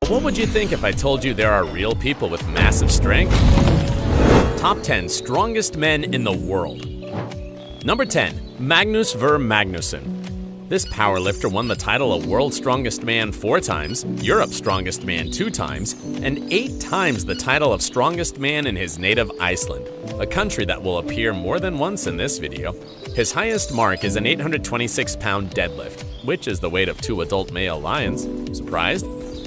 What would you think if I told you there are real people with massive strength? Top 10 strongest men in the world. Number 10. Magnus Ver Magnusson. This powerlifter won the title of World's Strongest Man 4 times, Europe's Strongest Man 2 times, and 8 times the title of Strongest Man in his native Iceland, a country that will appear more than once in this video. His highest mark is an 826-pound deadlift, which is the weight of 2 adult male lions. Surprised?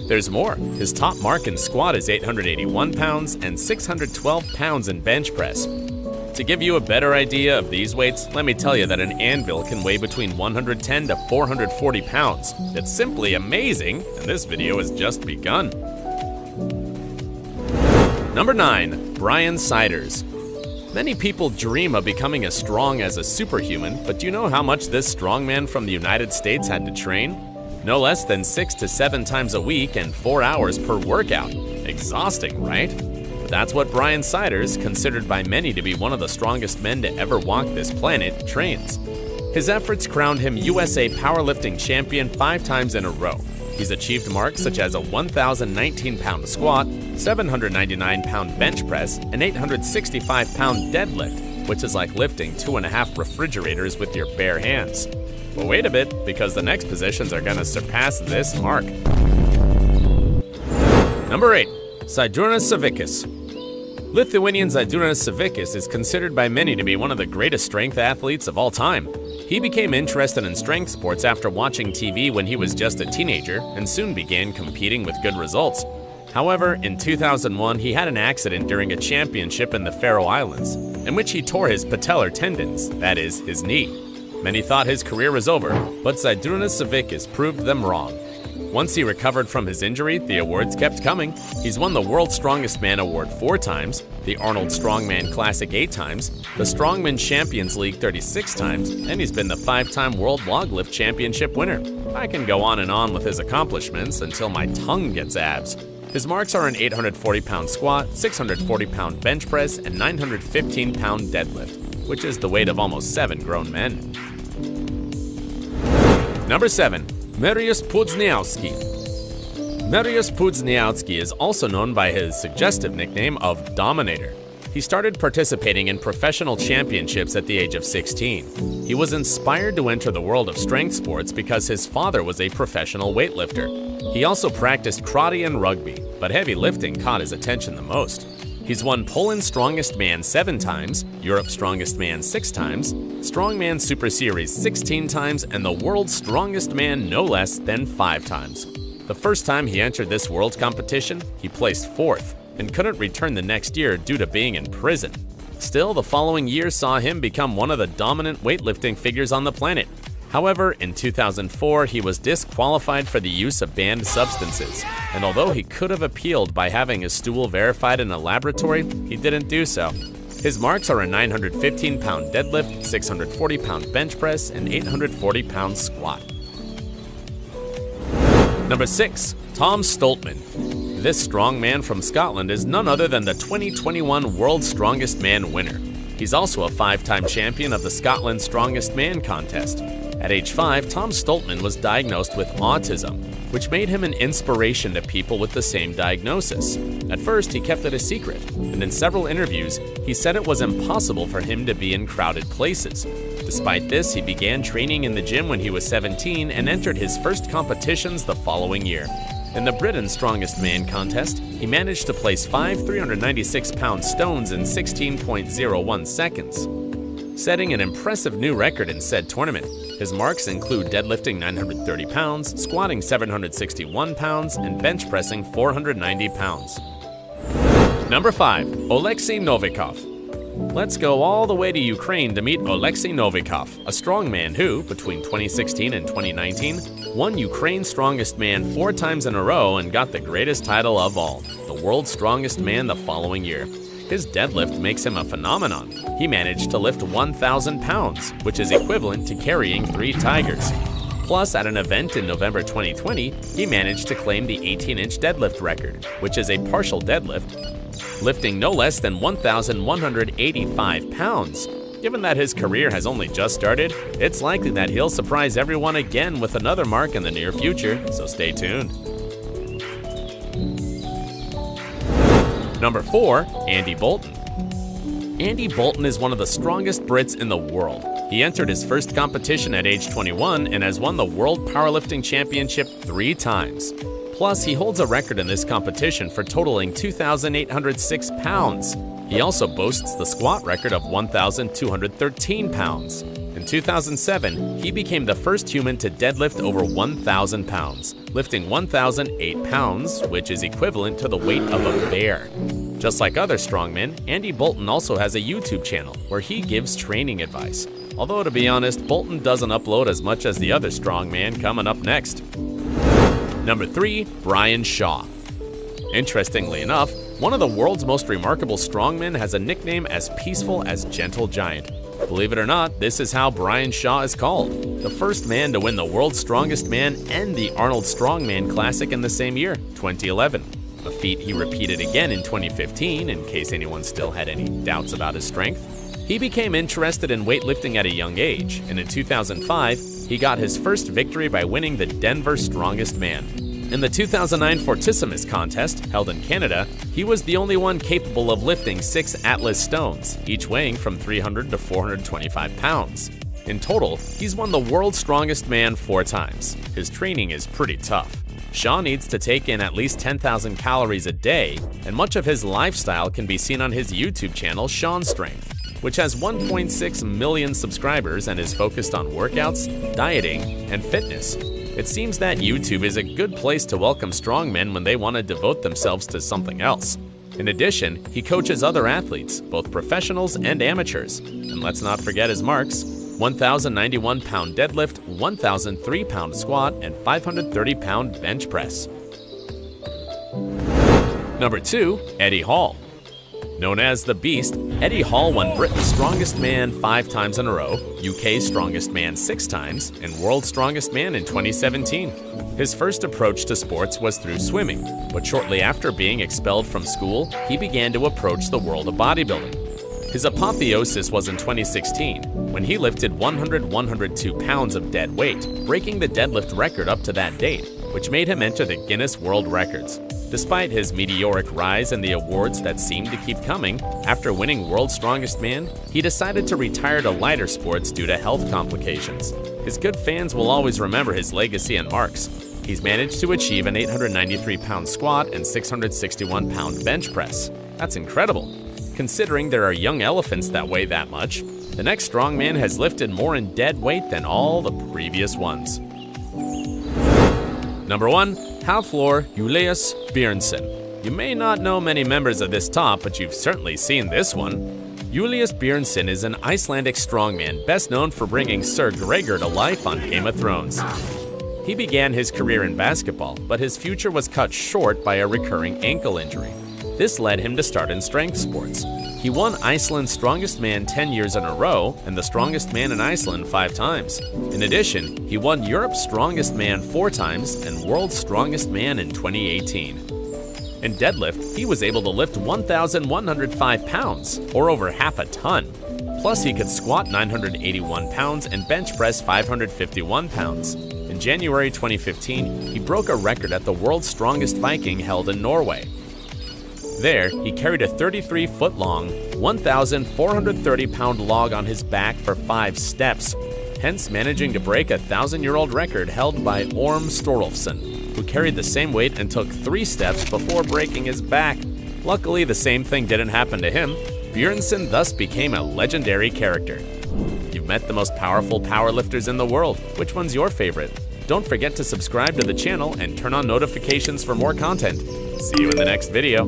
There's more. His top mark in squat is 881 pounds and 612 pounds in bench press. To give you a better idea of these weights, let me tell you that an anvil can weigh between 110 to 440 pounds. It's simply amazing, and this video has just begun. Number 9. Brian Siders. Many people dream of becoming as strong as a superhuman, but do you know how much this strongman from the United States had to train? No less than 6 to 7 times a week and 4 hours per workout. Exhausting, right? That's what Brian Siders, considered by many to be one of the strongest men to ever walk this planet, trains. His efforts crowned him USA Powerlifting Champion 5 times in a row. He's achieved marks such as a 1,019-pound squat, 799-pound bench press, and 865-pound deadlift, which is like lifting 2.5 refrigerators with your bare hands. But wait a bit, because the next positions are gonna surpass this mark. Number 8. Žydrūnas Savickis. Lithuanian Žydrūnas Savickis is considered by many to be one of the greatest strength athletes of all time. He became interested in strength sports after watching TV when he was just a teenager and soon began competing with good results. However, in 2001, he had an accident during a championship in the Faroe Islands, in which he tore his patellar tendons, that is, his knee. Many thought his career was over, but Žydrūnas Savickis proved them wrong. Once he recovered from his injury, the awards kept coming. He's won the World's Strongest Man Award 4 times, the Arnold Strongman Classic 8 times, the Strongman Champions League 36 times, and he's been the 5-time World Log Lift Championship winner. I can go on and on with his accomplishments until my tongue gets abs. His marks are an 840-pound squat, 640-pound bench press, and 915-pound deadlift, which is the weight of almost 7 grown men. Number 7. Mariusz Pudzianowski. Mariusz Pudzianowski is also known by his suggestive nickname of Dominator. He started participating in professional championships at the age of 16. He was inspired to enter the world of strength sports because his father was a professional weightlifter. He also practiced karate and rugby, but heavy lifting caught his attention the most. He's won Poland's Strongest Man 7 times, Europe's Strongest Man 6 times, Strongman Super Series 16 times, and the World's Strongest Man no less than 5 times. The first time he entered this world competition, he placed 4th and couldn't return the next year due to being in prison. Still, the following year saw him become one of the dominant weightlifting figures on the planet. However, in 2004, he was disqualified for the use of banned substances, and although he could have appealed by having his stool verified in a laboratory, he didn't do so. His marks are a 915-pound deadlift, 640-pound bench press, and 840-pound squat. Number 6. Tom Stoltman. This strong man from Scotland is none other than the 2021 World's Strongest Man winner. He's also a 5-time champion of the Scotland Strongest Man contest. At age 5, Tom Stoltman was diagnosed with autism, which made him an inspiration to people with the same diagnosis. At first, he kept it a secret, and in several interviews, he said it was impossible for him to be in crowded places. Despite this, he began training in the gym when he was 17 and entered his first competitions the following year. In the Britain's Strongest Man contest, he managed to place 5 396-pound stones in 16.01 seconds, setting an impressive new record in said tournament. His marks include deadlifting 930 pounds, squatting 761 pounds, and bench pressing 490 pounds. Number 5. Oleksiy Novikov. Let's go all the way to Ukraine to meet Oleksiy Novikov, a strongman who, between 2016 and 2019, won Ukraine's Strongest Man 4 times in a row and got the greatest title of all, the World's Strongest Man the following year. His deadlift makes him a phenomenon. He managed to lift 1,000 pounds, which is equivalent to carrying 3 tigers. Plus, at an event in November 2020, he managed to claim the 18-inch deadlift record, which is a partial deadlift, lifting no less than 1,185 pounds. Given that his career has only just started, it's likely that he'll surprise everyone again with another mark in the near future, so stay tuned. Number 4. Andy Bolton. Andy Bolton is one of the strongest Brits in the world. He entered his first competition at age 21 and has won the World Powerlifting Championship 3 times. Plus, he holds a record in this competition for totaling 2,806 pounds. He also boasts the squat record of 1,213 pounds. In 2007, he became the first human to deadlift over 1,000 pounds, lifting 1,008 pounds, which is equivalent to the weight of a bear. Just like other strongmen, Andy Bolton also has a YouTube channel where he gives training advice. Although, to be honest, Bolton doesn't upload as much as the other strongman coming up next. Number 3. Brian Shaw. Interestingly enough, one of the world's most remarkable strongmen has a nickname as peaceful as Gentle Giant. Believe it or not, this is how Brian Shaw is called. The first man to win the World's Strongest Man and the Arnold Strongman Classic in the same year, 2011. A feat he repeated again in 2015, in case anyone still had any doubts about his strength. He became interested in weightlifting at a young age, and in 2005, he got his first victory by winning the Denver Strongest Man. In the 2009 Fortissimus contest, held in Canada, he was the only one capable of lifting 6 Atlas stones, each weighing from 300 to 425 pounds. In total, he's won the World's Strongest Man 4 times. His training is pretty tough. Shaw needs to take in at least 10,000 calories a day, and much of his lifestyle can be seen on his YouTube channel, Sean Strength, which has 1.6 million subscribers and is focused on workouts, dieting, and fitness. It seems that YouTube is a good place to welcome strongmen when they want to devote themselves to something else. In addition, he coaches other athletes, both professionals and amateurs. And let's not forget his marks: 1,091-pound deadlift, 1,003-pound squat, and 530-pound bench press. Number 2. Eddie Hall. Known as the Beast, Eddie Hall won Britain's Strongest Man 5 times in a row, UK's Strongest Man 6 times, and World's Strongest Man in 2017. His first approach to sports was through swimming, but shortly after being expelled from school, he began to approach the world of bodybuilding. His apotheosis was in 2016, when he lifted 102 pounds of dead weight, breaking the deadlift record up to that date, which made him enter the Guinness World Records. Despite his meteoric rise and the awards that seemed to keep coming, after winning World's Strongest Man, he decided to retire to lighter sports due to health complications. His good fans will always remember his legacy and marks. He's managed to achieve an 893-pound squat and 661-pound bench press. That's incredible. Considering there are young elephants that weigh that much, the next strongman has lifted more in dead weight than all the previous ones. Number 1. Hafþór Julius Björnsson. You may not know many members of this top, but you've certainly seen this one. Julius Björnsson is an Icelandic strongman best known for bringing Sir Gregor to life on Game of Thrones. He began his career in basketball, but his future was cut short by a recurring ankle injury. This led him to start in strength sports. He won Iceland's Strongest Man 10 years in a row and the Strongest Man in Iceland 5 times. In addition, he won Europe's Strongest Man 4 times and World's Strongest Man in 2018. In deadlift, he was able to lift 1,105 pounds, or over half a ton. Plus, he could squat 981 pounds and bench press 551 pounds. In January 2015, he broke a record at the World's Strongest Viking held in Norway. There, he carried a 33-foot-long, 1,430-pound log on his back for 5 steps, hence managing to break a 1,000-year-old record held by Orm Storolfsson, who carried the same weight and took 3 steps before breaking his back. Luckily, the same thing didn't happen to him. Björnsson thus became a legendary character. You've met the most powerful powerlifters in the world. Which one's your favorite? Don't forget to subscribe to the channel and turn on notifications for more content. See you in the next video.